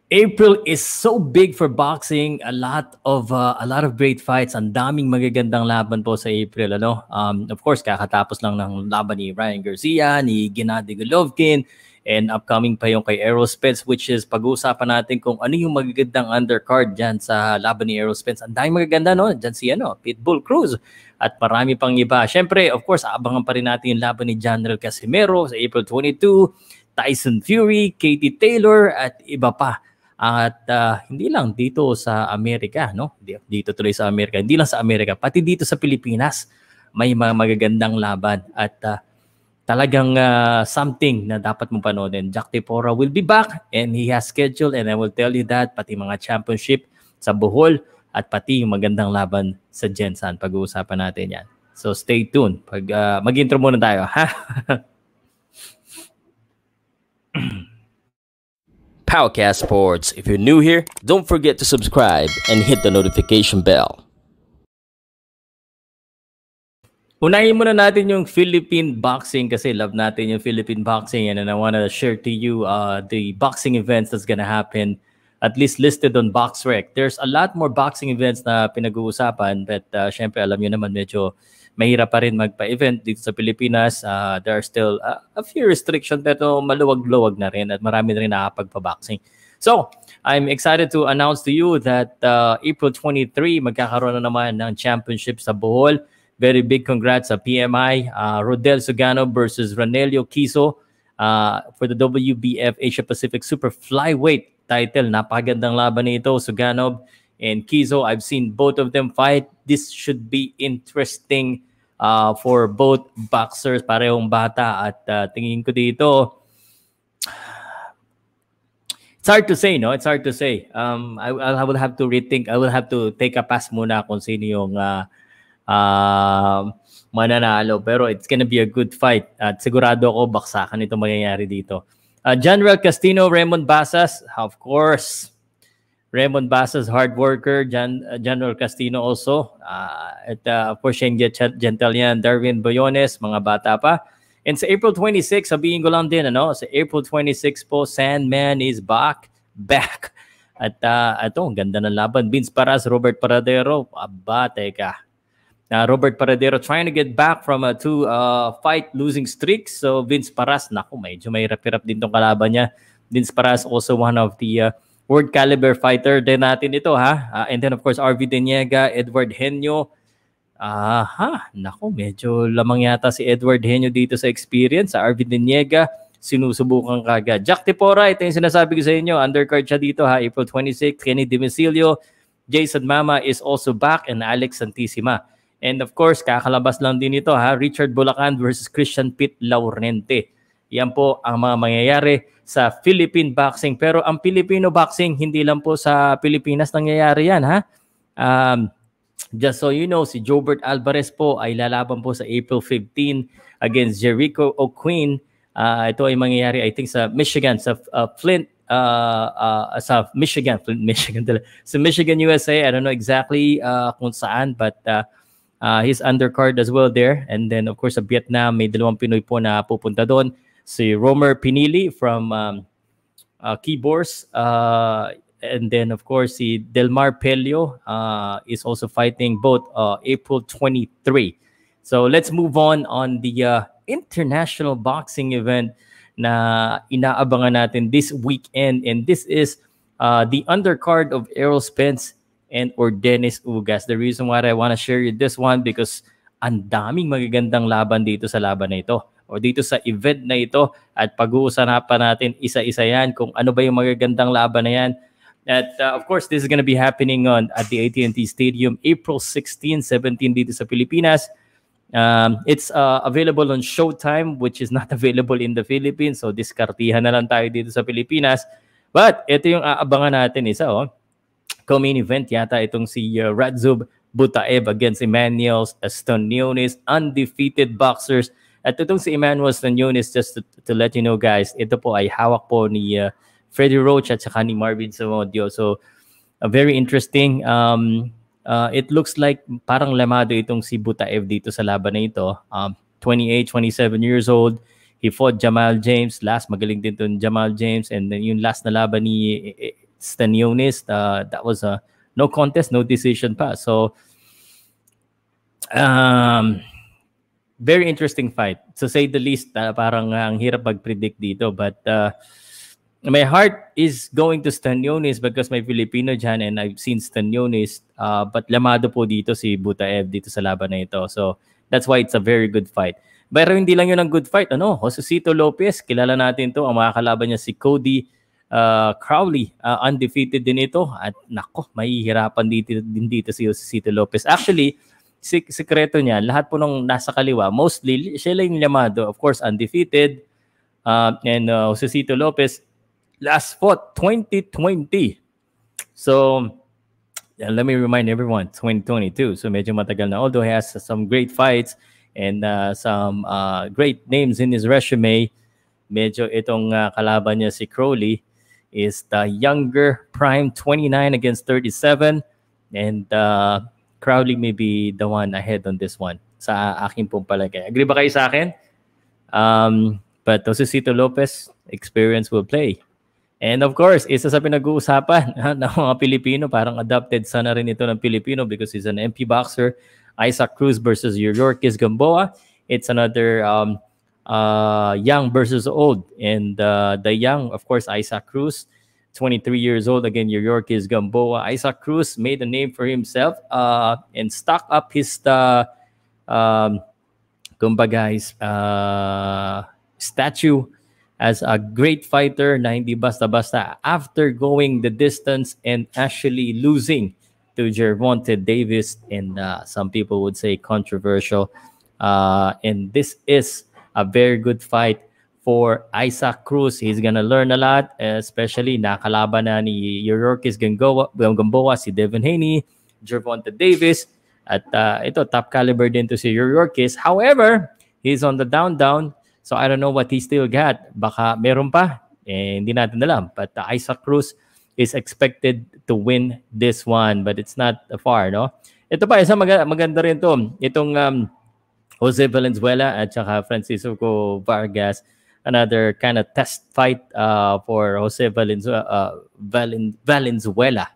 April is so big for boxing. A lot of great fights. Ang daming magagandang laban po sa April. Of course, kakatapos lang ng laban ni Ryan Garcia, ni Gennady Golovkin, and upcoming pa yung kay Errol Spence, which is pag-uusapan natin kung ano yung magagandang undercard dyan sa laban ni Errol Spence. Ang daming magaganda, no? Dyan si Pitbull Cruz at marami pang iba. Siyempre, of course, aabangan pa rin natin yung laban ni General Casimero sa April 22, Tyson Fury, Katie Taylor, at iba pa. At hindi lang dito sa Amerika, no? Dito tuloy sa Amerika. Hindi lang sa Amerika, pati dito sa Pilipinas may mga magagandang laban. At talagang something na dapat mong panoodin. Jhack Tepora will be back and he has scheduled, and I will tell you that, pati mga championship sa Bohol at pati yung magandang laban sa Jensan. Pag-uusapan natin yan. So stay tuned. Mag-intro muna tayo, ha? Powcast Sports. If you're new here, don't forget to subscribe and hit the notification bell. Unahin muna natin yung Philippine boxing kasi love natin yung Philippine boxing, and I want to share to you the boxing events that's gonna happen, at least listed on BoxRec. There's a lot more boxing events na pinag-uusapan, but syempre alam nyo naman medyo mahirap pa rin magpa-event dito sa Pilipinas. There are still a few restrictions pero maluwag-luwag na rin at marami na rin nakapagpa-boxing. So, I'm excited to announce to you that April 23, magkakaroon na naman ng championship sa Bohol. Very big congrats sa PMI. Rodel Sugano versus Ranelio Quiso for the WBF Asia Pacific Super Flyweight title. Napakagandang laban nito, Sugano and Quiso. I've seen both of them fight. This should be interesting for both boxers, parehong bata, at tingin ko dito, it's hard to say, no? It's hard to say. I will have to rethink. I will have to take a pass muna kung sino yung mananalo. Pero it's gonna be a good fight. At sigurado ako baksakan ito mangyayari dito. General Castino, Raymond Basas, of course. Raymond Basas, hard worker. General Castino also. At of course, Shane Gentilian, Darwin Boyones, mga bata pa. And sa April 26, sabihin ko lang din, sa April 26 po, Sandman is back. At ito, ang ganda ng laban. Vince Paras, Robert Paradero. Aba, teka. Robert Paradero trying to get back from a two-fight losing streak. So Vince Paras, naku, medyo may hirap-hirap din tong kalaban niya. Vince Paras also one of the world caliber fighter din natin ito, ha? And then of course, RV Deniega, Edward Henyo. Naku, medyo lamang yata si Edward Henyo dito sa experience. Sa RV Deniega, sinusubukan kagad. Jhack Tepora, ito yung sinasabi ko sa inyo. Undercard siya dito, ha? April 26, Kenny Dimicilio, Jason Mama is also back, and Alex Santissima. And of course, kakalabas lang din ito, ha? Richard Bulacan versus Christian Pete Laurente. Yan po ang mga mangyayari sa Philippine boxing. Pero ang Filipino boxing, hindi lang po sa Pilipinas nangyayari yan, ha? Just so you know, si Jobert Alvarez po ay lalaban po sa April 15 against Jericho O'Quinn. Ito ay mangyayari, I think, sa Michigan, sa Flint, sa Michigan, sa Michigan, USA. I don't know exactly kung saan, but his undercard as well there. And then, of course, sa Vietnam, may dalawang Pinoy po na pupunta doon. Si Romer Pinili from Keyboards. And then, of course, si Delmar Pelio is also fighting both April 23. So let's move on the international boxing event na inaabangan natin this weekend. And this is the undercard of Errol Spence and Dennis Ugas. The reason why I want to share you this one because ang daming magagandang laban dito sa laban na ito o dito sa event na ito, at pag-uusapan natin isa-isa yan kung ano ba yung magagandang laban na yan. At of course, this is gonna be happening at the AT&T Stadium April 16, 17 dito sa Pilipinas. It's available on Showtime, which is not available in the Philippines. So diskartihan na lang tayo dito sa Pilipinas. But ito yung aabangan natin isa, co-main event yata itong si Radzub Butaev against Emmanuel Stanionis, undefeated boxers. At itong si Emmanuel Stanionis, just to let you know guys, ito po ay hawak po ni Freddie Roach at saka ni Marvin Samodio. So very interesting. It looks like parang lamado itong si Butaev dito sa laban na ito. 28, 27 years old. He fought Jamal James. Last, magaling din itong Jamal James. And then yung last na laban ni Stanionis. That was a no contest, no decision pa. So, very interesting fight. To say the least, parang ang hirap mag-predict dito. But my heart is going to Stanionis because may Filipino dyan and I've seen Stanionis. But lamado po dito si Butaev dito sa laban na ito. So, that's why it's a very good fight. Pero hindi lang yun ang good fight. Josecito Lopez, kilala natin to. Ang mga kalaban niya si Cody Crowley, undefeated din ito. At nako, mahihirapan dito si Josecito Lopez. Actually, sikreto niya, lahat po nung nasa kaliwa, mostly, siya lang yung lamado. Of course, undefeated. And Josecito Lopez, last fought, 2020. So, let me remind everyone, 2022. So, medyo matagal na. Although he has some great fights and some great names in his resume, medyo itong kalaban niya si Crowley is the younger prime, 29 against 37. And Crowley may be the one ahead on this one sa aking pong palagay. Agree ba kayo sa akin? But Josecito Lopez, experience will play. And of course, isa sa pinag-uusapan ng mga Pilipino, parang adopted son na rin ito ng Pilipino because he's an MP boxer, Isaac Cruz versus Yorkis Gamboa. It's another young versus old. And the young, of course, Isaac Cruz, 23 years old, again, Yorkis Gamboa. Isaac Cruz made a name for himself and stocked up his statue as a great fighter na hindi basta-basta after going the distance and actually losing to Gervonta Davis and some people would say controversial. And this is a very good fight for Isaac Cruz. He's gonna learn a lot, especially nakalaban na ni Yorkis Gamboa, si Devin Haney, Gervonta Davis, at ito top caliber din to si Yorkis. However, he's on the down, so I don't know what he still got. Baka meron pa, hindi natin alam. But Isaac Cruz is expected to win this one, but it's not far, no? Ito pa, isa maganda rin to. Itong Jose Valenzuela at saka Francisco Vargas, another kind of test fight for Jose Valenzuela.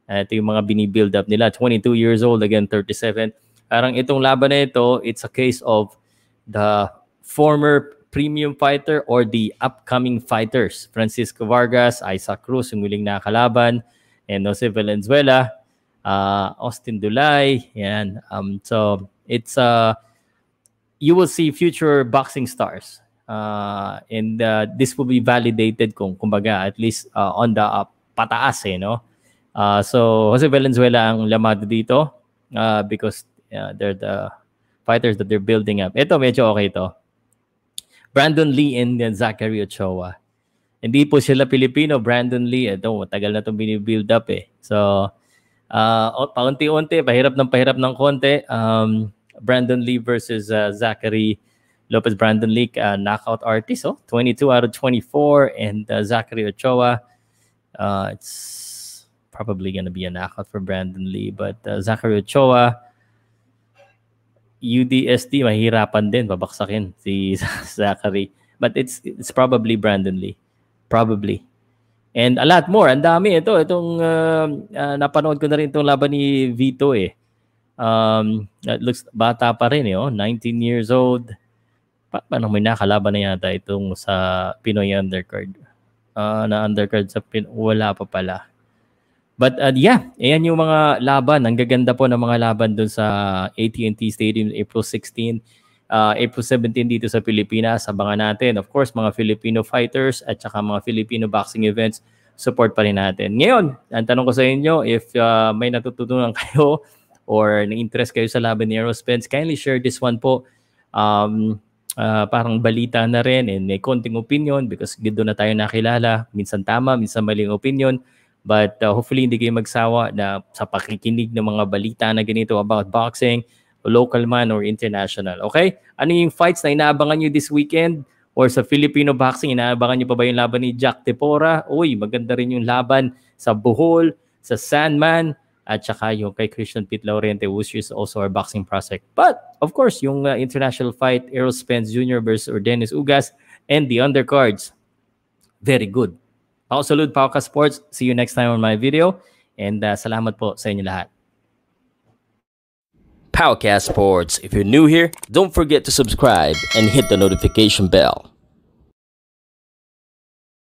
Ito yung mga binibuild up nila. 22 years old, again 37. Parang itong laban na ito, it's a case of the former premium fighter or the upcoming fighters. Francisco Vargas, Isaac Cruz, yung muling nakalaban, and Jose Valenzuela, Austin Dulay. Yan. So it's you will see future boxing stars. And this will be validated kumbaga, at least on the pataas, no? So Jose Valenzuela ang lamado dito because they're the fighters that they're building up. Ito medyo okay ito. Brandon Lee and Zachary Ochoa. Hindi po sila Pilipino. Brandon Lee, ito matagal na itong binibuild up eh. So paunti-unti, pahirap ng konti. Brandon Lee versus Zachary Lopez. Brandon Lee, knockout artist, 22 out of 24. And Zachary Ochoa, it's probably going to be a knockout for Brandon Lee. But Zachary Ochoa, UDSD, mahirapan din, babaksakin si Zachary. But it's probably Brandon Lee. Probably. And a lot more. Ang dami. Itong napanood ko na rin itong laban ni Vito eh. Looks bata pa rin 19 years old. Paano may nakalaban na yata itong sa Pinoy Undercard? Na Undercard sa wala pa pala. But yeah, ayan yung mga laban. Ang gaganda po ng mga laban dun sa AT&T Stadium April 16. April 17 dito sa Pilipinas. Abangan natin. Of course, mga Filipino fighters at saka mga Filipino boxing events, support pa rin natin. Ngayon, ang tanong ko sa inyo, if may natututunan kayo or na-interest kayo sa laban ni Spence, kindly share this one po. Parang balita na rin and may konting opinion because doon na tayo nakilala. Minsan tama, minsan maling opinion. But hopefully hindi kayo magsawa na sa pakikinig ng mga balita na ganito about boxing, local man or international. Okay? Ano yung fights na inaabangan nyo this weekend? Or sa Filipino boxing, inaabangan nyo pa ba yung laban ni Jhack Tepora? Uy, maganda rin yung laban sa Bohol, sa Sandman, at saka yung kay Christian Pete Laurente, which is also our boxing prospect. But, of course, yung international fight, Spence Jr. versus Dennis Ugas, and the undercards, very good. Ako Salud, Powcast Sports. See you next time on my video. And salamat po sa inyo lahat. Powcast Sports. If you're new here, don't forget to subscribe and hit the notification bell.